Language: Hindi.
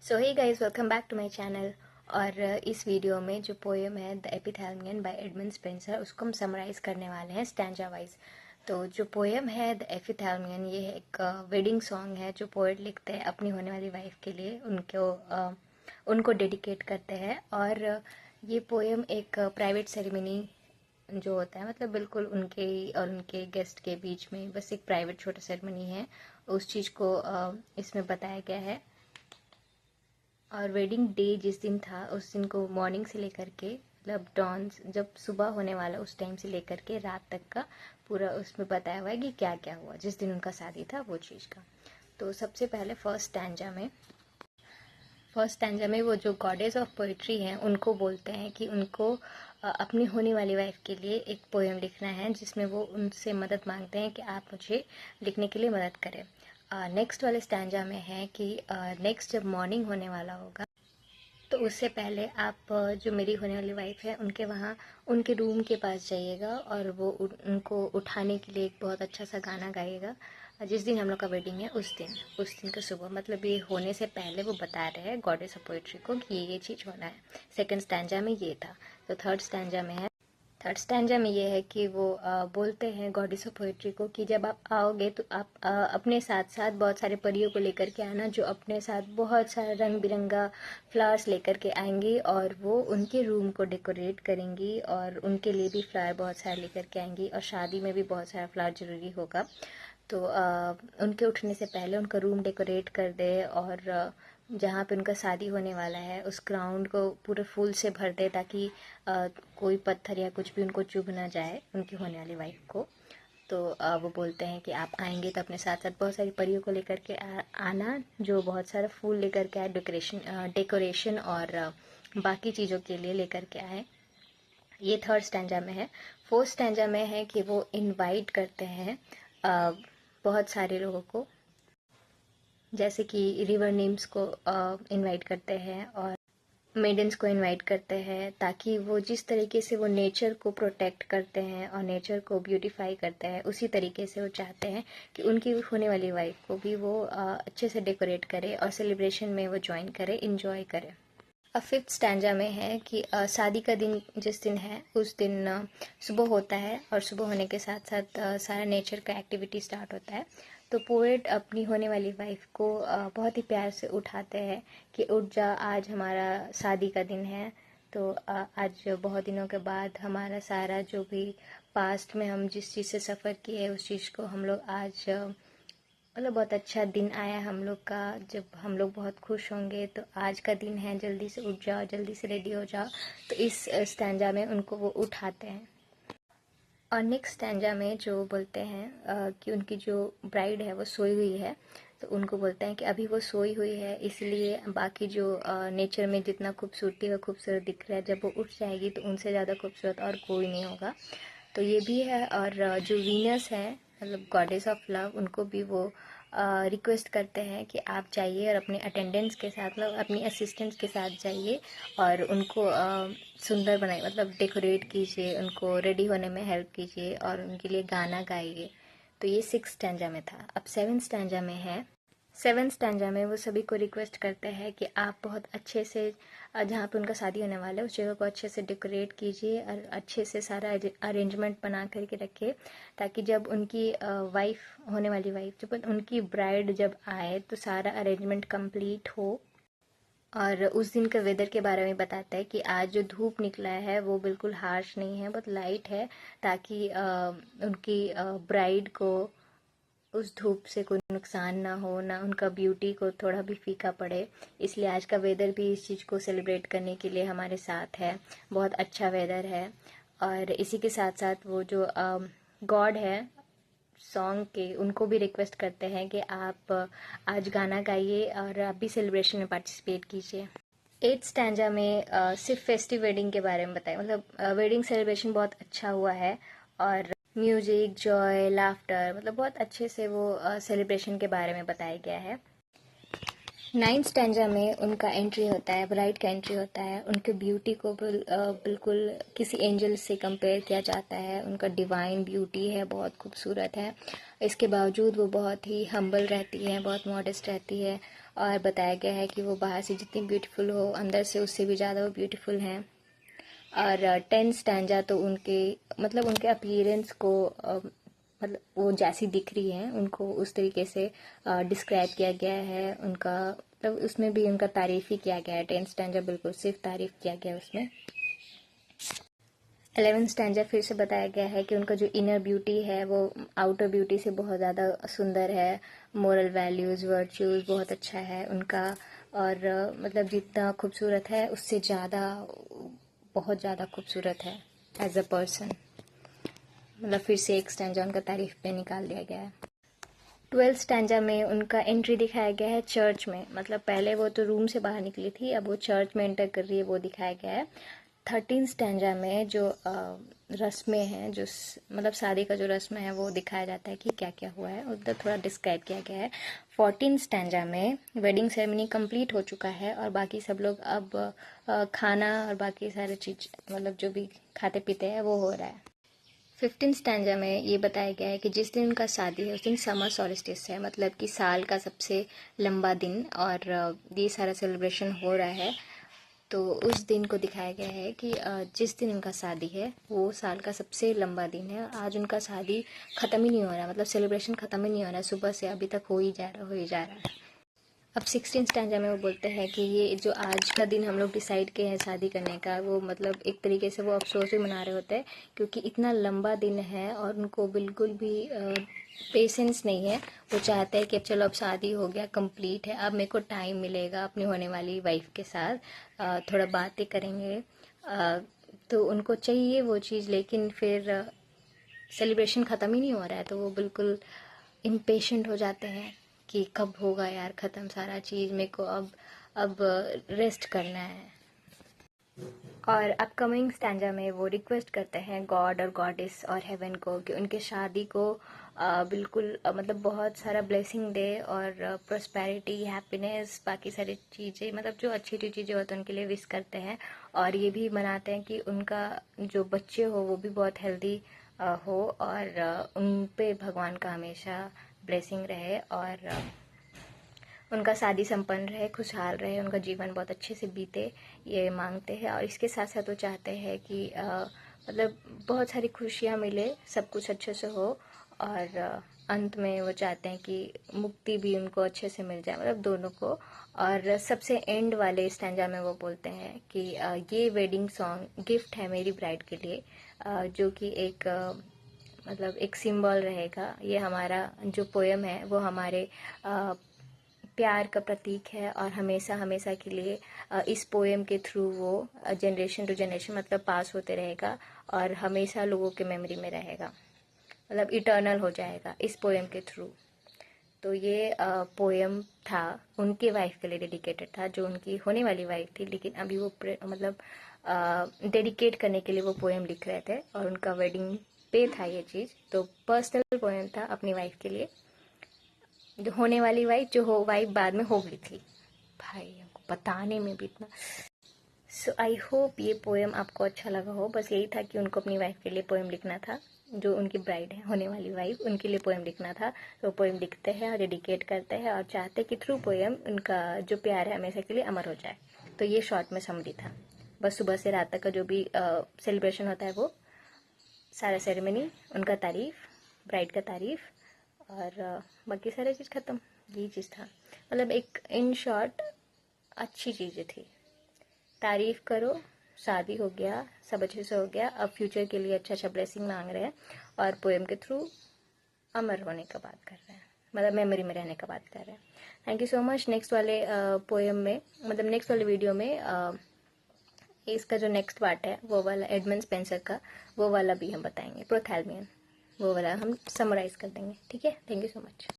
So hey guys, welcome back to my channel. और इस वीडियो में जो पोएम है the Epithalamion by Edmund Spenser, उसको हम समराइज करने वाले हैं स्टैंजा वाइज। तो जो पोएम है द एपिथैलमियन, ये एक वेडिंग सॉन्ग है जो पोएट लिखते हैं अपनी होने वाली वाइफ के लिए, उनको डेडिकेट करते हैं। और ये पोएम एक प्राइवेट सेरेमनी जो होता है, मतलब बिल्कुल उनके और उनके गेस्ट के बीच में बस एक प्राइवेट छोटा सेरेमनी है, उस चीज़ को इसमें बताया गया है। और वेडिंग डे जिस दिन था उस दिन को मॉर्निंग से लेकर के, मतलब डॉन, जब सुबह होने वाला उस टाइम से लेकर के रात तक का पूरा उसमें बताया हुआ है कि क्या क्या हुआ जिस दिन उनका शादी था वो चीज़ का। तो सबसे पहले फर्स्ट स्टैंजा में वो जो गॉडेस ऑफ पोइट्री हैं उनको बोलते हैं कि उनको अपनी होने वाली वाइफ के लिए एक पोएम लिखना है, जिसमें वो उनसे मदद मांगते हैं कि आप मुझे लिखने के लिए मदद करें। नेक्स्ट वाले स्टैंजा में है कि नेक्स्ट जब मॉर्निंग होने वाला होगा तो उससे पहले आप जो मेरी होने वाली वाइफ है उनके वहाँ उनके रूम के पास जाइएगा और वो उनको उठाने के लिए एक बहुत अच्छा सा गाना गाइएगा। जिस दिन हम लोग का वेडिंग है उस दिन का सुबह, मतलब ये होने से पहले वो बता रहे हैं गॉडेस ऑफ पोएट्री को कि ये चीज़ होना है। सेकंड स्टैंजा में ये था। तो थर्ड स्टैंजा में ये है कि वो बोलते हैं गॉडेस ऑफ पोएट्री को कि जब आप आओगे तो आप अपने साथ साथ बहुत सारे परियों को लेकर के आना, जो अपने साथ बहुत सारा रंग बिरंगा फ्लावर्स लेकर के आएंगी और वो उनके रूम को डेकोरेट करेंगी और उनके लिए भी फ्लावर बहुत सारे लेकर के आएंगी। और शादी में भी बहुत सारा फ्लावर ज़रूरी होगा, तो उनके उठने से पहले उनका रूम डेकोरेट कर दे और जहाँ पे उनका शादी होने वाला है उस ग्राउंड को पूरे फूल से भर दे, ताकि कोई पत्थर या कुछ भी उनको चुभ ना जाए उनकी होने वाली वाइफ को। तो वो बोलते हैं कि आप आएंगे तो अपने साथ साथ बहुत सारी परियों को लेकर के आना, जो बहुत सारा फूल लेकर के आए, डेकोरेशन और बाकी चीज़ों के लिए लेकर के आए। ये थर्ड स्टैंजा में है। फोर्थ स्टैंजा में है कि वो इनवाइट करते हैं बहुत सारे लोगों को, जैसे कि रिवर नीम्स को इनवाइट करते हैं और मेडन्स को इनवाइट करते हैं, ताकि वो जिस तरीके से वो नेचर को प्रोटेक्ट करते हैं और नेचर को ब्यूटीफाई करते हैं, उसी तरीके से वो चाहते हैं कि उनकी होने वाली वाइफ को भी वो अच्छे से डेकोरेट करे और सेलिब्रेशन में वो ज्वाइन करे, इंजॉय करे। फिफ्थ स्टैंजा में है कि शादी का दिन जिस दिन है उस दिन सुबह होता है और सुबह होने के साथ साथ सारा नेचर का एक्टिविटी स्टार्ट होता है। तो पोएट अपनी होने वाली वाइफ को बहुत ही प्यार से उठाते हैं कि उठ जा, आज हमारा शादी का दिन है। तो आज बहुत दिनों के बाद हमारा सारा जो भी पास्ट में हम जिस चीज़ से सफ़र किए उस चीज़ को हम लोग आज, मतलब बहुत अच्छा दिन आया हम लोग का, जब हम लोग बहुत खुश होंगे। तो आज का दिन है, जल्दी से उठ जाओ, जल्दी से रेडी हो जाओ। तो इस स्टैंजा में उनको वो उठाते हैं। और नेक्स्ट स्टैंजा में जो बोलते हैं कि उनकी जो ब्राइड है वो सोई हुई है, तो उनको बोलते हैं कि अभी वो सोई हुई है, इसलिए बाकी जो नेचर में जितना खूबसूरती है खूबसूरत दिख रहा है, जब वो उठ जाएगी तो उनसे ज़्यादा खूबसूरत और कोई नहीं होगा। तो ये भी है। और जो वीनस है, मतलब गॉडेस ऑफ लव, उनको भी वो रिक्वेस्ट करते हैं कि आप जाइए और अपने अटेंडेंट्स के साथ, मतलब अपनी असिस्टेंट्स के साथ जाइए और उनको सुंदर बनाइए, मतलब डेकोरेट कीजिए, उनको रेडी होने में हेल्प कीजिए और उनके लिए गाना गाइए। तो ये सिक्स स्टैंजा में था। अब सेवन्थ स्टैंजा में है। सेवन्थ स्टैंजा में वो सभी को रिक्वेस्ट करते हैं कि आप बहुत अच्छे से जहाँ पे उनका शादी होने वाला है उस जगह को अच्छे से डेकोरेट कीजिए और अच्छे से सारा अरेंजमेंट बना करके रखिए, ताकि जब उनकी वाइफ, होने वाली वाइफ, जब उनकी ब्राइड जब आए तो सारा अरेंजमेंट कंप्लीट हो। और उस दिन का वेदर के बारे में बताता है कि आज जो धूप निकला है वो बिल्कुल हार्श नहीं है, बहुत लाइट है, ताकि उनकी ब्राइड को उस धूप से कोई नुकसान ना हो, ना उनका ब्यूटी को थोड़ा भी फीका पड़े। इसलिए आज का वेदर भी इस चीज़ को सेलिब्रेट करने के लिए हमारे साथ है, बहुत अच्छा वेदर है। और इसी के साथ साथ वो जो गॉड है सॉन्ग के, उनको भी रिक्वेस्ट करते हैं कि आप आज गाना गाइए और आप भी सेलिब्रेशन में पार्टिसिपेट कीजिए। एट स्टैंजा में सिर्फ फेस्टिव वेडिंग के बारे में बताएं, मतलब वेडिंग सेलिब्रेशन बहुत अच्छा हुआ है और म्यूजिक, जॉय, लाफ्टर, मतलब बहुत अच्छे से वो सेलिब्रेशन के बारे में बताया गया है। नाइन्थ स्टैंजा में उनका एंट्री होता है, ब्राइड का एंट्री होता है। उनके ब्यूटी को बिल्कुल किसी एंजल से कंपेयर किया जाता है, उनका डिवाइन ब्यूटी है, बहुत खूबसूरत है। इसके बावजूद वो बहुत ही हम्बल रहती है, बहुत मॉडेस्ट रहती है और बताया गया है कि वो बाहर से जितनी ब्यूटीफुल हो अंदर से उससे भी ज़्यादा वो ब्यूटीफुल हैं। और 10 स्टैंजा तो उनके मतलब उनके अपीयरेंस को मतलब वो जैसी दिख रही हैं उनको उस तरीके से डिस्क्राइब किया गया है। उनका मतलब उसमें भी उनका तारीफ़ ही किया गया है। 10 स्टैंजा बिल्कुल सिर्फ तारीफ़ किया गया है उसमें। 11 स्टैंजा फिर से बताया गया है कि उनका जो इनर ब्यूटी है वो आउटर ब्यूटी से बहुत ज़्यादा सुंदर है। मोरल वैल्यूज़ वर्च्यूज़ बहुत अच्छा है उनका। और मतलब जितना खूबसूरत है उससे ज़्यादा बहुत ज़्यादा खूबसूरत है एज अ पर्सन। मतलब फिर से एक स्टैंजा उनका तारीफ पे निकाल दिया गया है। 12 स्टैंजा में उनका एंट्री दिखाया गया है चर्च में। मतलब पहले वो तो रूम से बाहर निकली थी, अब वो चर्च में एंटर कर रही है, वो दिखाया गया है। 13 स्टैंजा में जो रस्में हैं जो मतलब शादी का जो रस्म है वो दिखाया जाता है कि क्या क्या हुआ है, उधर थोड़ा डिस्क्राइब किया गया है। 14 स्टैंजा में वेडिंग सेरेमनी कंप्लीट हो चुका है और बाकी सब लोग अब खाना और बाकी सारे चीज़ मतलब जो भी खाते पीते हैं वो हो रहा है। 15 स्टैंजा में ये बताया गया है कि जिस दिन उनका शादी है उस दिन समर सॉलिस्टिस है, मतलब कि साल का सबसे लंबा दिन और ये सारा सेलिब्रेशन हो रहा है। तो उस दिन को दिखाया गया है कि जिस दिन उनका शादी है वो साल का सबसे लंबा दिन है। आज उनका शादी ख़त्म ही नहीं हो रहा, मतलब सेलिब्रेशन ख़त्म ही नहीं हो रहा, सुबह से अभी तक हो ही जा रहा है। अब 16 स्टैंजा में वो बोलते हैं कि ये जो आज का दिन हम लोग डिसाइड किए हैं शादी करने का, वो मतलब एक तरीके से वो अफसोस भी मना रहे होते हैं क्योंकि इतना लंबा दिन है और उनको बिल्कुल भी पेशेंस नहीं है। वो चाहते हैं कि अब चलो अब शादी हो गया, कंप्लीट है, अब मेरे को टाइम मिलेगा अपनी होने वाली वाइफ के साथ थोड़ा बातें करेंगे। तो उनको चाहिए वो चीज़, लेकिन फिर सेलिब्रेशन ख़त्म ही नहीं हो रहा है तो वो बिल्कुल इम्पेशेंट हो जाते हैं कि कब होगा यार ख़त्म सारा चीज़, मेरे को अब रेस्ट करना है। और अपकमिंग स्टैंजा में वो रिक्वेस्ट करते हैं गॉड और गॉडेस और हेवन को कि उनके शादी को बिल्कुल मतलब बहुत सारा ब्लेसिंग दे और प्रोस्पेरिटी हैप्पीनेस बाकी सारी चीज़ें मतलब जो अच्छी अच्छी चीज़ें होती हैं उनके लिए विश करते हैं। और ये भी मनाते हैं कि उनका जो बच्चे हो वो भी बहुत हेल्दी हो और उन पे भगवान का हमेशा ब्लेसिंग रहे और उनका शादी संपन्न रहे, खुशहाल रहे, उनका जीवन बहुत अच्छे से बीते, ये मांगते हैं। और इसके साथ साथ वो चाहते हैं कि मतलब बहुत सारी खुशियाँ मिले, सब कुछ अच्छे से हो और अंत में वो चाहते हैं कि मुक्ति भी उनको अच्छे से मिल जाए, मतलब दोनों को। और सबसे एंड वाले स्टैंजा में वो बोलते हैं कि ये वेडिंग सॉन्ग गिफ्ट है मेरी ब्राइड के लिए, जो कि एक मतलब एक सिंबल रहेगा। ये हमारा जो पोएम है वो हमारे प्यार का प्रतीक है और हमेशा हमेशा के लिए इस पोएम के थ्रू वो जनरेशन टू जनरेशन मतलब पास होते रहेगा और हमेशा लोगों के मेमोरी में रहेगा, मतलब इटर्नल हो जाएगा इस पोएम के थ्रू। तो ये पोएम था उनके वाइफ के लिए डेडिकेटेड था, जो उनकी होने वाली वाइफ थी, लेकिन अभी वो मतलब डेडिकेट करने के लिए वो पोएम लिख रहे थे और उनका वेडिंग पे था ये चीज़। तो पर्सनल पोएम था अपनी वाइफ के लिए, जो होने वाली वाइफ जो हो वाइफ बाद में हो गई थी। भाई हमको बताने में भी इतना। सो आई होप ये पोएम आपको अच्छा लगा हो। बस यही था कि उनको अपनी वाइफ के लिए पोएम लिखना था, जो उनकी ब्राइड है होने वाली वाइफ उनके लिए पोएम लिखना था। तो पोएम लिखते हैं और डेडिकेट करते हैं और चाहते हैं कि थ्रू पोएम उनका जो प्यार है हमेशा के लिए अमर हो जाए। तो ये शॉर्ट में समरी था। बस सुबह से रात तक का जो भी सेलिब्रेशन होता है वो सारा सेरेमनी, उनका तारीफ़, ब्राइड का तारीफ़ और बाकी सारी चीज़ ख़त्म। यही चीज़ था, मतलब एक इन शॉर्ट अच्छी चीज़ें थी। तारीफ़ करो, शादी हो गया, सब अच्छे से हो गया, अब फ्यूचर के लिए अच्छा अच्छा ब्लेसिंग मांग रहे हैं और पोएम के थ्रू अमर होने का बात कर रहे हैं, मतलब मेमोरी में रहने का बात कर रहे हैं। Thank you so much. Next वाले पोएम में मतलब नेक्स्ट वाले वीडियो में इसका जो नेक्स्ट पार्ट है वो वाला एडमंड स्पेंसर का वो वाला भी हम बताएंगे, प्रोथैल्मियन, वो वाला हम समराइज़ कर देंगे। ठीक है, थैंक यू सो मच।